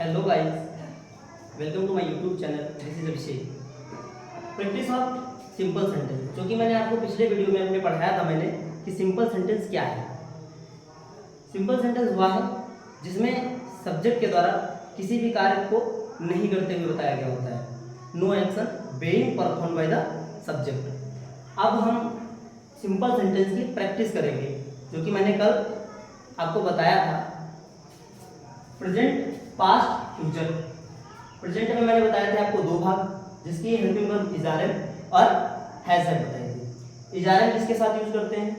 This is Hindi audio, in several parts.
Hello guys, welcome to my YouTube channel. This is Abhishek. Practice of simple sentence, जो कि मैंने आपको पिछले वीडियो में अपने पढ़ाया था मैंने कि सिंपल सेंटेंस क्या है। सिंपल सेंटेंस वह है जिसमें सब्जेक्ट के द्वारा किसी भी कार्य को नहीं करते हुए बताया गया होता है। No action being perform by the subject. अब हम सिंपल सेंटेंस की प्रैक्टिस करेंगे, जो कि मैंने कल आपको बताया था। Present, past, future. प्रेजेंट में मैंने बताया था आपको दो भाग, जिसकी helping verb is are am और हैज हैव बताई थी। इज आर एम किसके साथ यूज करते हैं?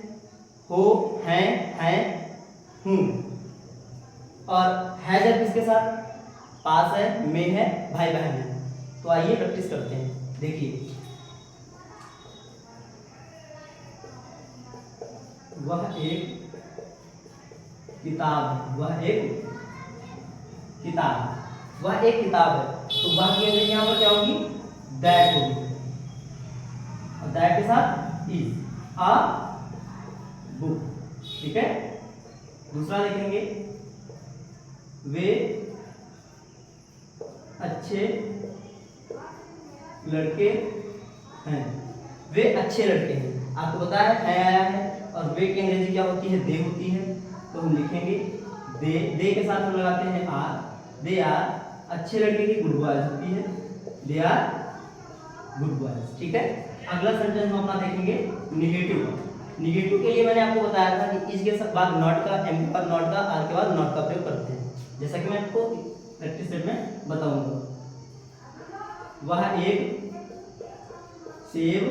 हो, हैं, हूं। और हैज हैव किसके साथ? पास है, में है, भाई बहन है। तो आइए प्रैक्टिस करते हैं। देखिए, वह एक किताब है। वह एक किताब, वह एक किताब है। तो वह की अंग्रेजी यहाँ पर क्या होगी? दैट होगी। और दैट के साथ इज अ बुक। ठीक है। दूसरा देखेंगे, वे अच्छे लड़के हैं। वे अच्छे लड़के हैं। आपको पता है आया है, और वे की अंग्रेजी क्या होती है? दे होती है। तो हम लिखेंगे दे के साथ हम लगाते हैं आर। दे आर अच्छे लड़के की गुड बॉयज होती है। They are good boys. ठीक है। अगला सेंटेंस हम अपना देखेंगे निगेटिव। निगेटिव के लिए मैंने आपको बताया था कि इस के बाद नॉट का, एम के बाद नॉट का, आर के बाद नॉट का प्रयोग करते हैं, जैसा कि मैं आपको प्रैक्टिस सेट में बताऊंगा। वह एक सेब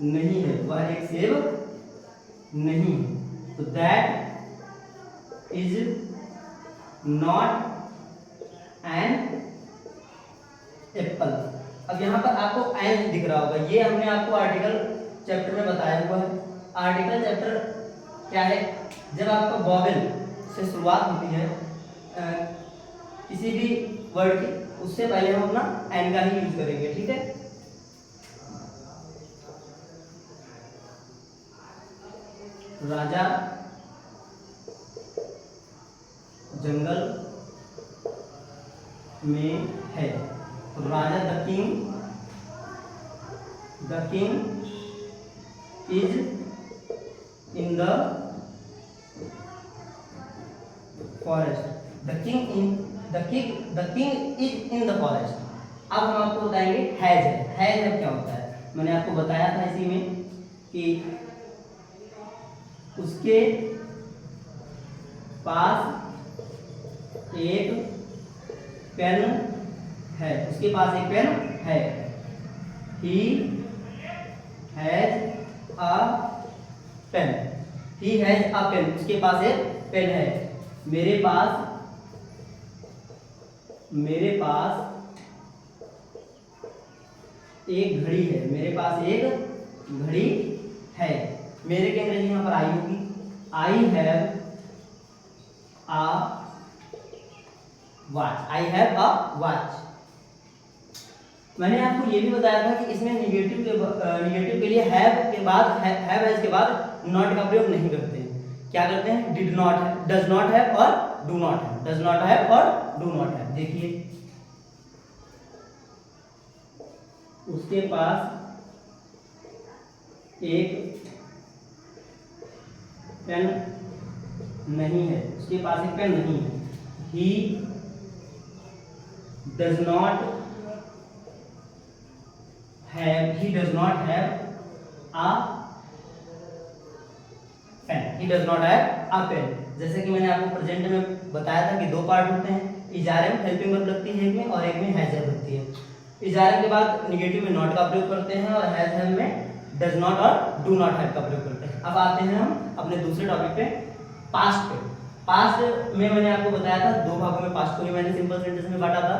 नहीं है। वह एक सेब नहीं है। तो that is not an apple. अब यहाँ पर आपको एन दिख रहा होगा, ये हमने आपको आर्टिकल चैप्टर में बताया हुआ है। आर्टिकल चैप्टर क्या है? जब आपका वॉवेल से शुरुआत होती है किसी भी वर्ड की, उससे पहले हम अपना एन का ही यूज करेंगे। ठीक है। राजा जंगल में है। तो राजा the king is in the forest. The king is in the forest. अब हम आपको बताएंगे हैज है। हैज है क्या होता है? मैंने आपको बताया था इसी में कि उसके पास एक पेन है। उसके पास एक पेन है। He has a pen. He has a pen. उसके पास एक पेन है। मेरे पास एक घड़ी है। मेरे पास एक घड़ी है। मेरे के अंग्रेजी यहाँ पर आई होगी। I have a watch. I have a watch. मैंने आपको ये भी बताया था कि इसमें निगेटिव के लिए हैव के बाद, हैव हैज के बाद नॉट का प्रयोग नहीं करते हैं। क्या करते हैं? डिड नॉट है, डज नॉट है और डू नॉट है। डज नॉट है और डू नॉट है। देखिए, उसके पास एक पेन नहीं है। उसके पास एक पेन नहीं है। He does not have a pen. He does not have a pen. जैसे कि मैंने आपको प्रेजेंट में बताया था कि दो पार्ट होते हैं। Is are am helping verb लगती है एक में, और एक में हैज हैव लगती है। इज आर एम के बाद निगेटिव में नॉट का प्रयोग करते हैं, और हैज हैव में डज नॉट और डू नॉट हैव का प्रयोग करते हैं। अब आते हैं हम अपने दूसरे टॉपिक पे, पास्ट पे। पास्ट में मैंने आपको बताया था दो भागों में पास्ट को भी मैंने सिंपल सेंटेंस में बांटा था,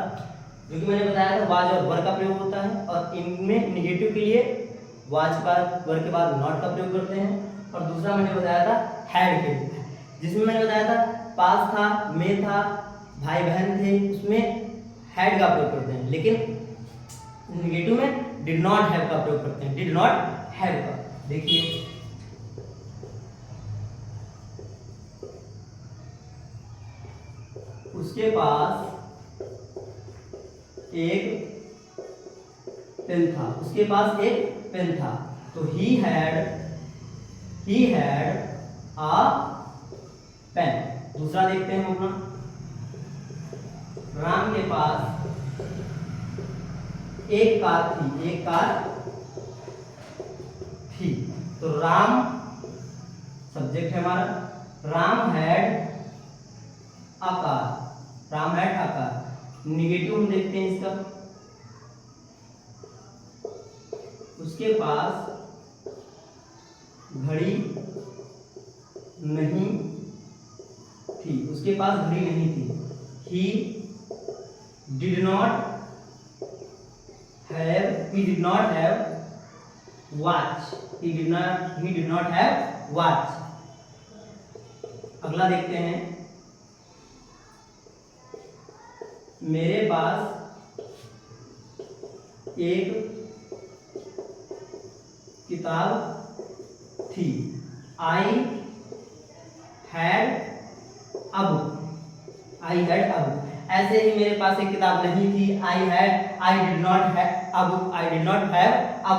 जो कि मैंने बताया था वाज और वर का प्रयोग होता है, और इनमें निगेटिव के लिए वाज का वर के बाद नॉट का प्रयोग करते हैं। और दूसरा मैंने बताया था हैड के लिए, जिसमें मैंने बताया था पास था, में था, भाई बहन थे, उसमें हैड का प्रयोग करते हैं। लेकिन निगेटिव में डिड नॉट हैव का प्रयोग करते हैं। डिड नॉट हैव का। देखिए, उसके पास एक पेन था, उसके पास एक पेन था। तो ही हैड आ पेन। दूसरा देखते हैं हम अपना, राम के पास एक कार थी। तो राम सब्जेक्ट है हमारा, Ram had a car. Negative हम देखते हैं इसका, उसके पास घड़ी नहीं थी, he did not have watch। he did not have watch। अगला देखते हैं, मेरे पास एक किताब थी, I had a book। ऐसे ही मेरे पास एक किताब नहीं थी, I did not have a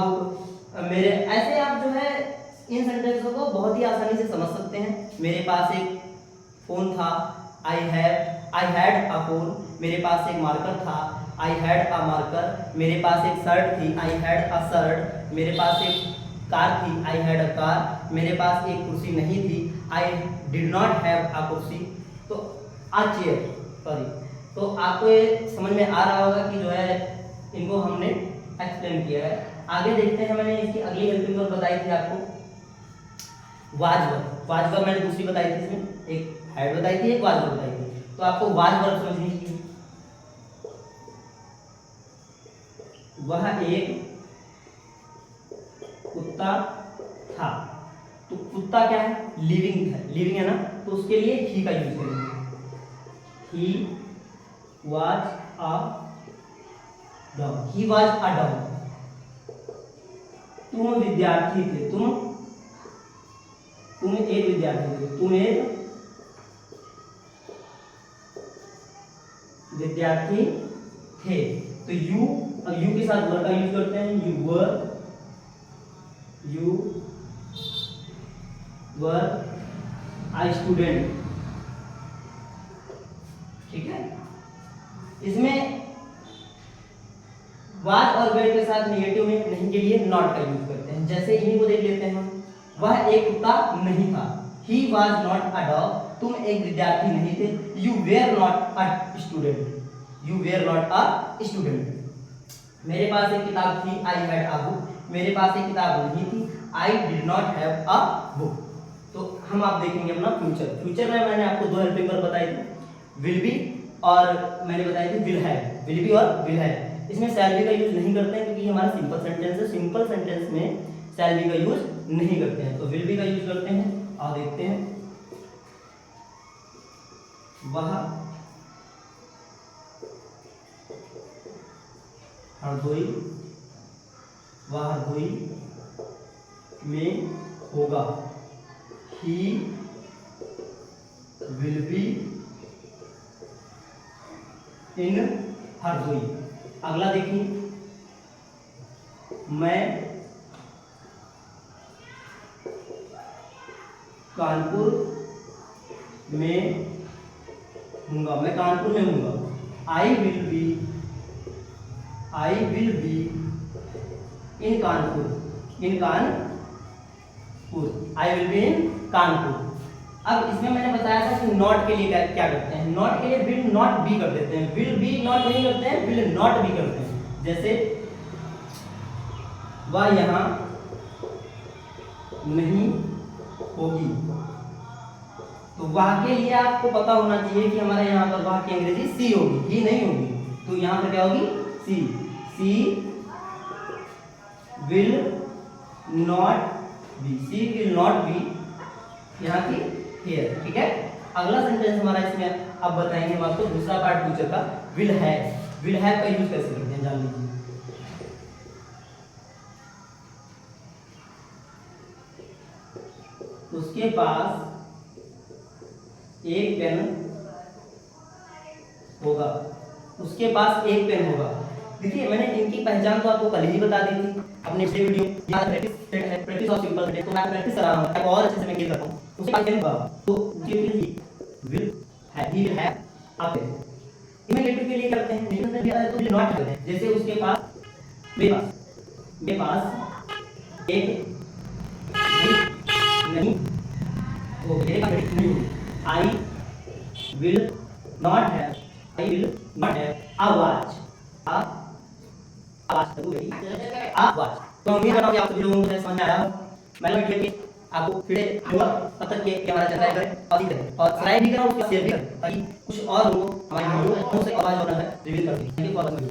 book। मेरे ऐसे आप जो है इन सेंटेंसों को बहुत ही आसानी से समझ सकते हैं। मेरे पास एक फोन था, I had a phone। मेरे पास एक मार्कर था, I had a marker। मेरे पास एक शर्ट थी, I had a shirt। मेरे पास एक कार थी, I had a car। मेरे पास एक कुर्सी नहीं थी, I did not have a कुर्सी। तो a chair, सॉरी। तो आपको ये समझ में आ रहा होगा कि जो है इनको हमने एक्सप्लेन किया है। आगे देखते हैं, मैंने इसकी अगली हेल्पिंग वर्ब बताई थी आपको, वाज वर्ब मैंने दूसरी बताई थी, इसमें एक हैड बताई थी, एक वाज वर्ब बताई थी। तो आपको वाज वर्ब समझनी चाहिए। वह एक कुत्ता था। तो कुत्ता क्या है, लिविंग है ना, तो उसके लिए ही का यूज करेंगे, ही वाज अ डॉग। तुम विद्यार्थी थे, तुम एक विद्यार्थी थे, तुम एक विद्यार्थी थे। तो यू के साथ वर का यूज करते हैं, यू वर अ स्टूडेंट। ठीक है, इसमें वाज और वेर के साथ नेगेटिव में नहीं के लिए नॉट का यूज करते हैं। जैसे इन्हीं को देख लेते हैं हम, वह एक कुत्ता नहीं था, he was not a dog. तुम एक विद्यार्थी नहीं थे, you were not a student. मेरे पास एक किताब थी, आई हैड अ बुक। मेरे पास एक किताब नहीं थी, I did not have a book. तो हम आप देखेंगे अपना फ्यूचर में मैंने आपको दो हेल्पिंग वर्ब बताई थी, विल बी और मैंने बताई थी विल बी और विल हैव। इसमें शैल बी का यूज नहीं करते हैं क्योंकि हमारा सिंपल सेंटेंस है, सिंपल सेंटेंस में शैल बी का यूज नहीं करते हैं, तो विल बी का यूज करते हैं। और देखते हैं, वह हरदोई में होगा, he will be in Hardoi. अगला देखिए, मैं कानपुर में हूँगा, I will be in Kanpur, I will be in Kanpur. अब इसमें मैंने बताया था कि नॉट के लिए क्या करते हैं, नॉट के लिए विल नॉट बी कर देते हैं, विल बी नॉट नहीं करते हैं, विल नॉट बी करते हैं। जैसे वह यहाँ नहीं होगी, तो वह के लिए आपको पता होना चाहिए कि हमारे यहाँ पर वह की अंग्रेजी सी होगी, ही नहीं होगी। तो यहाँ पर क्या होगी, सी विल नॉट बी, यहाँ की हियर। ठीक है, अगला सेंटेंस हमारा इसमें अब बताएंगे हम आपको दूसरा पार्ट फ्यूचर का, विल हैव का यूज कैसे करते हैं जान लीजिए। उसके पास एक पेन होगा, देखिए मैंने इनकी पहचान तो आपको कल ही बता दी थी अपने पिछले वीडियो याद प्रैक्टिस ऑफ सिंपल सेंटेंस, तो मैं प्रैक्टिस कर रहा हूं ताकि और अच्छे से मैं क्लियर कर पाऊं। उसके बाद क्या होगा, तो विल ही विल हैव आपके इमेजिनेटिव के लिए करते हैं, लेकिन तो विल नॉट करते हैं। जैसे उसके पास मेरे पास एक नहीं, वो मेरे पास नहीं, I will not have a watch, a watch। तो उम्मीद करता हूं कि आप सभी लोगों को समझ में आया होगा। मैं वीडियो के आपको फिर तब तक के हमारा चैनल लाइक करें और सब्सक्राइब भी करें और उसको शेयर भी करें ताकि कुछ और लोगों को हमारी वीडियो से आवाज और रिवील कर दें। Thank you for watching.